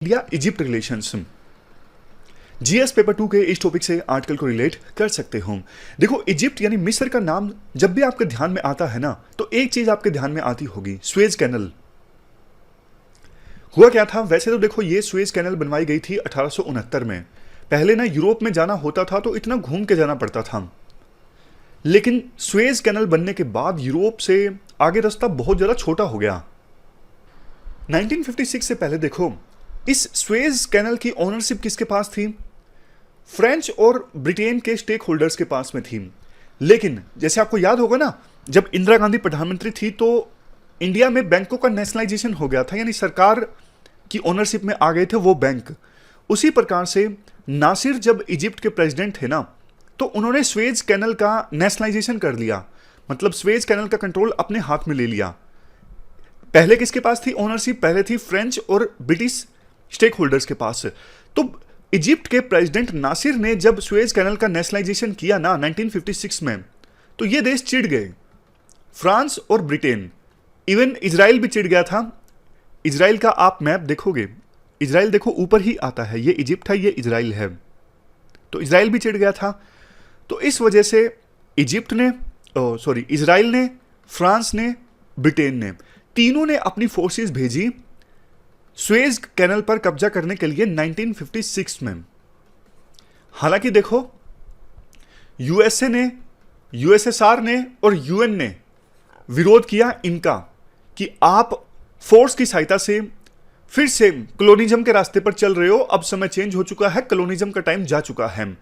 India Egypt relations GS paper 2 के इस topic से आर्टिकल को रिलेट कर सकते हो। देखो, इजिप्ट यानी मिस्र का नाम जब भी आपके ध्यान में आता है ना, तो एक चीज आपके ध्यान में आती होगी, सुएज कैनल। हुआ क्या था, वैसे तो देखो ये सुएज कैनल बनवाई गई थी 1869 में। पहले ना यूरोप में जाना होता था तो इतना घूम के जाना पड़ता था, लेकिन सुएज कैनल बनने के बाद यूरोप से आगे रास्ता बहुत ज्यादा छोटा हो गया। 1956 से पहले देखो, इस सुएज कैनल की ओनरशिप किसके पास थी? फ्रेंच और ब्रिटेन के स्टेक होल्डर्स के पास में थी। लेकिन जैसे आपको याद होगा ना, जब इंदिरा गांधी प्रधानमंत्री थी तो इंडिया में बैंकों का नेशनलाइजेशन हो गया था, यानी सरकार की ओनरशिप में आ गए थे वो बैंक। उसी प्रकार से नासिर जब इजिप्ट के प्रेसिडेंट थे ना, तो उन्होंने सुएज कैनल का नेशनलाइजेशन कर लिया, मतलब सुएज कैनल का कंट्रोल अपने हाथ में ले लिया। पहले किसके पास थी ओनरशिप? पहले थी फ्रेंच और ब्रिटिश स्टेक होल्डर्स के पास। तो इजिप्ट के प्रेसिडेंट नासिर ने जब सुएज कैनल का नेशनलाइजेशन किया ना 1956 में, तो ये देश चिढ़ गए, फ्रांस और ब्रिटेन, इवन इजराइल भी चिढ़ गया था। इजराइल का आप मैप देखोगे, इजराइल देखो ऊपर ही आता है, ये इजिप्ट है, ये इजराइल है, तो इजराइल भी चिढ़ गया था। तो इस वजह से इजराइल ने, फ्रांस ने, ब्रिटेन ने, तीनों ने अपनी फोर्सेस भेजी सुएज कैनल पर कब्जा करने के लिए 1956 में। हालांकि देखो, यूएसए ने, यूएसएसआर ने और यूएन ने विरोध किया इनका कि आप फोर्स की सहायता से फिर से कॉलोनिज्म के रास्ते पर चल रहे हो, अब समय चेंज हो चुका है, कॉलोनिज्म का टाइम जा चुका है।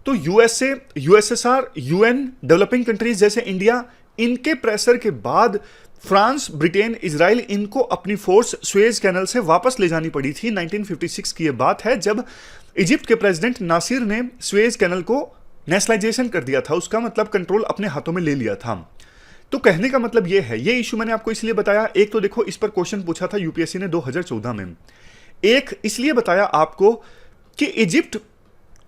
तो USA, USSR, UN, developing countries जैसे इंडिया, इनके प्रेशर के बाद फ्रांस, ब्रिटेन, इजराइल, इनको अपनी फोर्स सुएज कैनल से वापस ले जानी पड़ी थी। 1956 की यह बात है जब इजिप्ट के प्रेसिडेंट नासिर ने सुएज कैनल को नेशनलाइजेशन कर दिया था, उसका मतलब कंट्रोल अपने हाथों में ले लिया था। तो कहने का मतलब यह है, ये इशू मैंने आपको इसलिए बताया, एक तो देखो इस पर क्वेश्चन पूछा था यूपीएससी ने 2014 में, एक इसलिए बताया आपको कि इजिप्ट,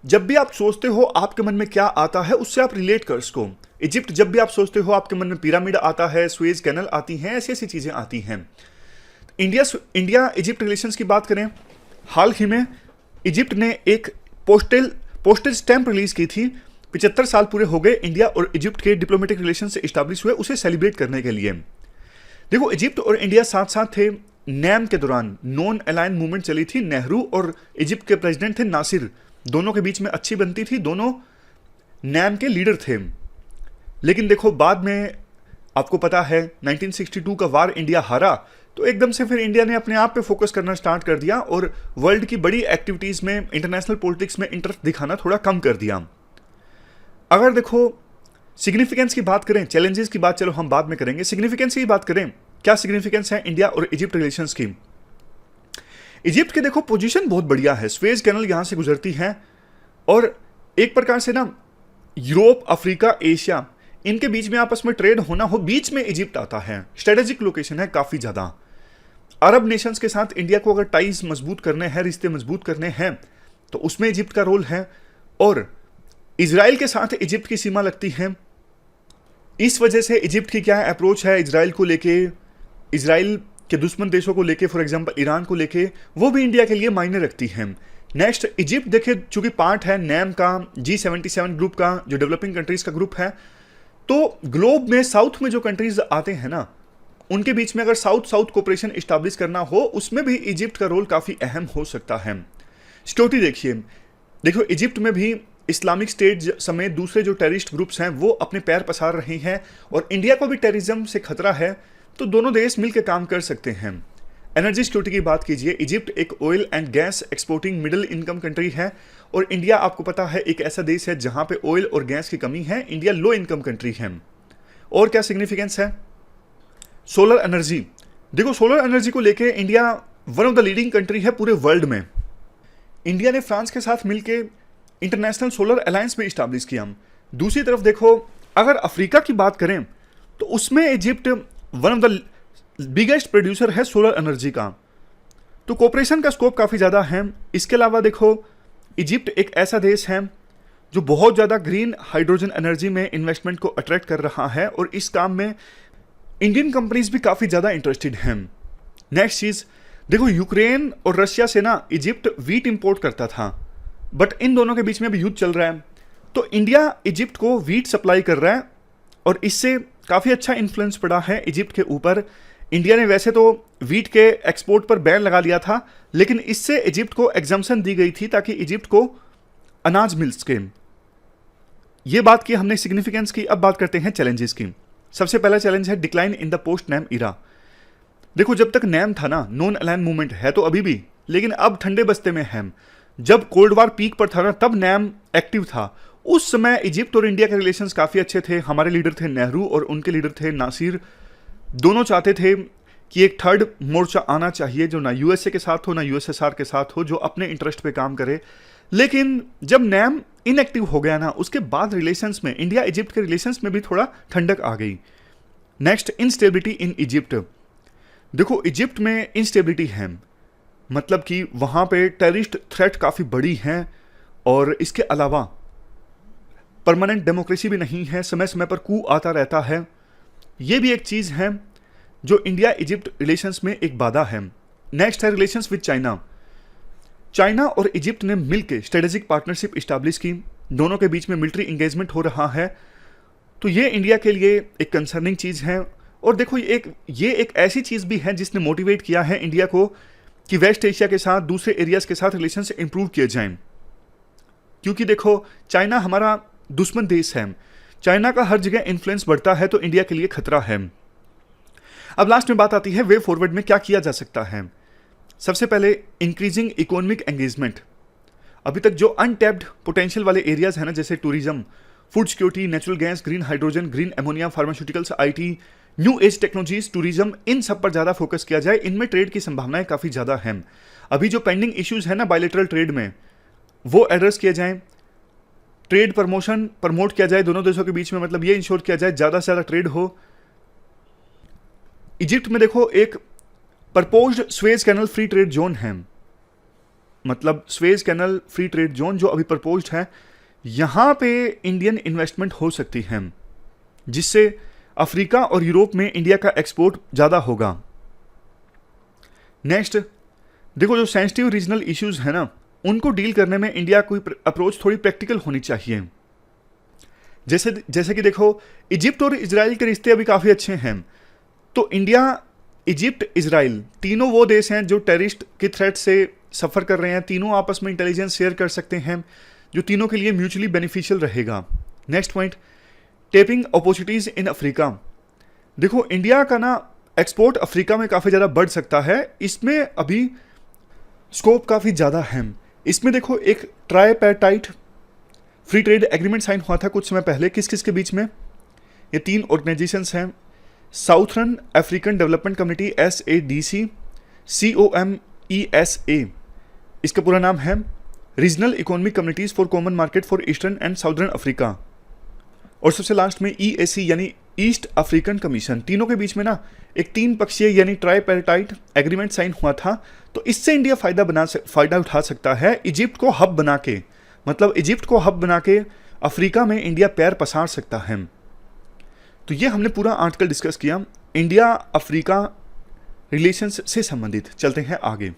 जब भी आप सोचते हो आपके मन में क्या आता है उससे आप रिलेट कर इसको। इजिप्ट जब भी आप सोचते हो आपके मन में पिरामिड आता है, सुएज कैनल आती हैं, ऐसी ऐसी चीजें आती हैं। इंडिया इजिप्ट रिलेशंस की बात करें, हाल ही में इजिप्ट ने एक पोस्टेज स्टैंप रिलीज की थी। 75 साल पूरे हो गए इंडिया और इजिप्ट के डिप्लोमेटिक रिलेशन से इस्टेब्लिश हुए, उसे सेलिब्रेट करने के लिए। देखो, इजिप्ट और इंडिया साथ साथ थे। नैम के दौरान नॉन अलाइन मूवमेंट चली थी, नेहरू और इजिप्ट के प्रेसिडेंट थे नासिर, दोनों के बीच में अच्छी बनती थी, दोनों नैम के लीडर थे। लेकिन देखो, बाद में आपको पता है 1962 का वार इंडिया हारा, तो एकदम से फिर इंडिया ने अपने आप पे फोकस करना स्टार्ट कर दिया और वर्ल्ड की बड़ी एक्टिविटीज में, इंटरनेशनल पॉलिटिक्स में इंटरेस्ट दिखाना थोड़ा कम कर दिया। अगर देखो सिग्निफिकेंस की बात करें, चैलेंजेस की बात चलो हम बाद में करेंगे, सिग्निफिकेंस की बात करें, क्या सिग्निफिकेंस है इंडिया और इजिप्ट रिलेशंस की। इजिप्ट के देखो पोजीशन बहुत बढ़िया है, सुएज कैनल यहां से गुजरती है और एक प्रकार से ना यूरोप, अफ्रीका, एशिया, इनके बीच में आपस में ट्रेड होना हो, बीच में इजिप्ट आता है, स्ट्रेटेजिक लोकेशन है काफी ज्यादा। अरब नेशंस के साथ इंडिया को अगर टाइज मजबूत करने हैं, रिश्ते मजबूत करने हैं, तो उसमें इजिप्ट का रोल है। और इजराइल के साथ इजिप्ट की सीमा लगती है, इस वजह से इजिप्ट की क्या अप्रोच है इजराइल को लेके, इजराइल के दुश्मन देशों को लेके, फॉर एग्जांपल ईरान को लेके, वो भी इंडिया के लिए मायने रखती है। नेक्स्ट, इजिप्ट देखे चूंकि पार्ट है नैम का, G77 ग्रुप का, जो डेवलपिंग कंट्रीज का ग्रुप है, तो ग्लोब में साउथ में जो कंट्रीज आते हैं ना, उनके बीच में अगर साउथ साउथ कोऑपरेशन इस्टेब्लिश करना हो, उसमें भी इजिप्ट का रोल काफी अहम हो सकता है। सिक्योरिटी देखिए, देखो इजिप्ट में भी इस्लामिक स्टेट समेत दूसरे जो टेररिस्ट ग्रुप्स हैं वो अपने पैर पसार रहे हैं और इंडिया को भी टेररिज्म से खतरा है, तो दोनों देश मिलकर काम कर सकते हैं। एनर्जी सिक्योरिटी की बात कीजिए, इजिप्ट एक oil and gas exporting middle income country है और इंडिया आपको पता है एक ऐसा देश है जहां पे ऑयल और गैस की कमी है, इंडिया लो इनकम कंट्री है। और क्या सिग्निफिकेंस है? सोलर एनर्जी, देखो सोलर एनर्जी को लेके India one of the leading country है पूरे वर्ल्ड में। इंडिया ने फ्रांस के साथ मिलकर इंटरनेशनल सोलर अलायंस भी इस्टेब्लिश किया। दूसरी तरफ देखो, अगर अफ्रीका की बात करें तो उसमें Egypt one of the biggest producer है सोलर एनर्जी का, तो कोऑपरेशन का स्कोप काफी ज्यादा है। इसके अलावा देखो, इजिप्ट एक ऐसा देश है जो बहुत ज्यादा ग्रीन हाइड्रोजन एनर्जी में इन्वेस्टमेंट को अट्रैक्ट कर रहा है और इस काम में इंडियन कंपनीज भी काफी ज्यादा इंटरेस्टेड हैं। नेक्स्ट चीज, देखो यूक्रेन और रशिया से ना इजिप्ट वीट इंपोर्ट करता था, बट इन दोनों के बीच में अभी युद्ध चल रहा है, तो इंडिया इजिप्ट को वीट सप्लाई कर रहा है और इससे काफ़ी अच्छा इन्फ्लुएंस पड़ा है इजिप्ट के ऊपर। इंडिया ने वैसे तो वीट के एक्सपोर्ट पर बैन लगा लिया था, लेकिन इससे इजिप्ट को एग्जम्पशन दी गई थी ताकि इजिप्ट को अनाज मिल सके। ये बात की हमने सिग्निफिकेंस की। अब बात करते हैं चैलेंजेस की। सबसे पहला चैलेंज है decline in the post NAM era. देखो जब तक नैम था ना, नॉन अलाइन मूवमेंट है तो अभी भी, लेकिन अब ठंडे बस्ते में है। जब कोल्ड वार पीक पर था ना, तब नैम एक्टिव था। उस समय इजिप्ट और इंडिया के रिलेशंस काफ़ी अच्छे थे। हमारे लीडर थे नेहरू और उनके लीडर थे नासिर। दोनों चाहते थे कि एक थर्ड मोर्चा आना चाहिए जो ना यूएसए के साथ हो ना यूएसएसआर के साथ हो, जो अपने इंटरेस्ट पे काम करे। लेकिन जब नैम इनएक्टिव हो गया ना, उसके बाद रिलेशंस में, इंडिया इजिप्ट के रिलेशंस में भी थोड़ा ठंडक आ गई। Next, instability in Egypt. देखो इजिप्ट में इंस्टेबिलिटी है, मतलब कि वहाँ पे टेररिस्ट थ्रेट काफ़ी बड़ी है और इसके अलावा परमानेंट डेमोक्रेसी भी नहीं है, समय समय पर कू आता रहता है। ये भी एक चीज़ है जो इंडिया इजिप्ट रिलेशंस में एक बाधा है। नेक्स्ट है रिलेशंस विद चाइना। चाइना और इजिप्ट ने मिलकर स्ट्रेटेजिक पार्टनरशिप इस्टेब्लिश की, दोनों के बीच में मिलिट्री इंगेजमेंट हो रहा है, तो ये इंडिया के लिए एक कंसर्निंग चीज़ है। और देखो ये एक ऐसी चीज़ भी है जिसने मोटिवेट किया है इंडिया को कि वेस्ट एशिया के साथ, दूसरे एरियाज के साथ रिलेशन इंप्रूव किए जाएं। क्योंकि देखो चाइना हमारा दुश्मन देश है, चाइना का हर जगह इन्फ्लुएंस बढ़ता है, तो इंडिया के लिए खतरा है। अब लास्ट में बात आती है वे फॉरवर्ड में क्या किया जा सकता है। सबसे पहले इंक्रीजिंग इकोनॉमिक एंगेजमेंट। अभी तक जो अनटैप्ड पोटेंशियल वाले एरियाज हैं ना, जैसे tourism, food security, natural gas, green hydrogen, green ammonia, pharmaceuticals, IT, new age technologies, tourism, इन सब पर ज़्यादा फोकस किया जाए। इनमें ट्रेड की संभावनाएं काफ़ी ज़्यादा हैं। अभी जो पेंडिंग इश्यूज है ना बायलैटरल ट्रेड में, वो एड्रेस किए जाएं। ट्रेड प्रमोट किया जाए दोनों देशों के बीच में, मतलब ये इंश्योर किया जाए ज़्यादा से ज़्यादा ट्रेड हो। इजिप्ट में देखो एक proposed Suez canal free trade zone है, मतलब Suez canal free trade zone जो अभी प्रपोज्ड है, यहाँ पे इंडियन इन्वेस्टमेंट हो सकती है, जिससे अफ्रीका और यूरोप में इंडिया का एक्सपोर्ट ज़्यादा होगा। नेक्स्ट देखो जो सेंसिटिव रीजनल इश्यूज है ना, उनको डील करने में इंडिया की अप्रोच थोड़ी प्रैक्टिकल होनी चाहिए। जैसे कि देखो इजिप्ट और इजराइल के रिश्ते अभी काफ़ी अच्छे हैं, तो इंडिया, इजिप्ट, इजराइल तीनों वो देश हैं जो टेररिस्ट के थ्रेट से सफ़र कर रहे हैं। तीनों आपस में इंटेलिजेंस शेयर कर सकते हैं, जो तीनों के लिए म्यूचुअली बेनिफिशियल रहेगा। Next point, tapping opportunities in Africa. देखो इंडिया का ना एक्सपोर्ट अफ्रीका में काफ़ी ज़्यादा बढ़ सकता है, इसमें अभी स्कोप काफ़ी ज़्यादा है। इसमें देखो एक ट्राइपैटाइट फ्री ट्रेड एग्रीमेंट साइन हुआ था कुछ समय पहले, किस किस के बीच में? ये 3 ऑर्गेनाइजेशंस हैं, southern African development community SADC, COMESA, इसका पूरा नाम है regional economic communities for common market for eastern and southern Africa. और सबसे लास्ट में EAC यानी ईस्ट अफ्रीकन कमीशन। तीनों के बीच में ना एक 3 पक्षीय यानी ट्राइपैटाइट एग्रीमेंट साइन हुआ था, तो इससे इंडिया फ़ायदा उठा सकता है इजिप्ट को हब बना के, मतलब इजिप्ट को हब बना के अफ्रीका में इंडिया पैर पसार सकता है। तो ये हमने पूरा आर्टिकल डिस्कस किया इंडिया अफ्रीका रिलेशंस से संबंधित। चलते हैं आगे।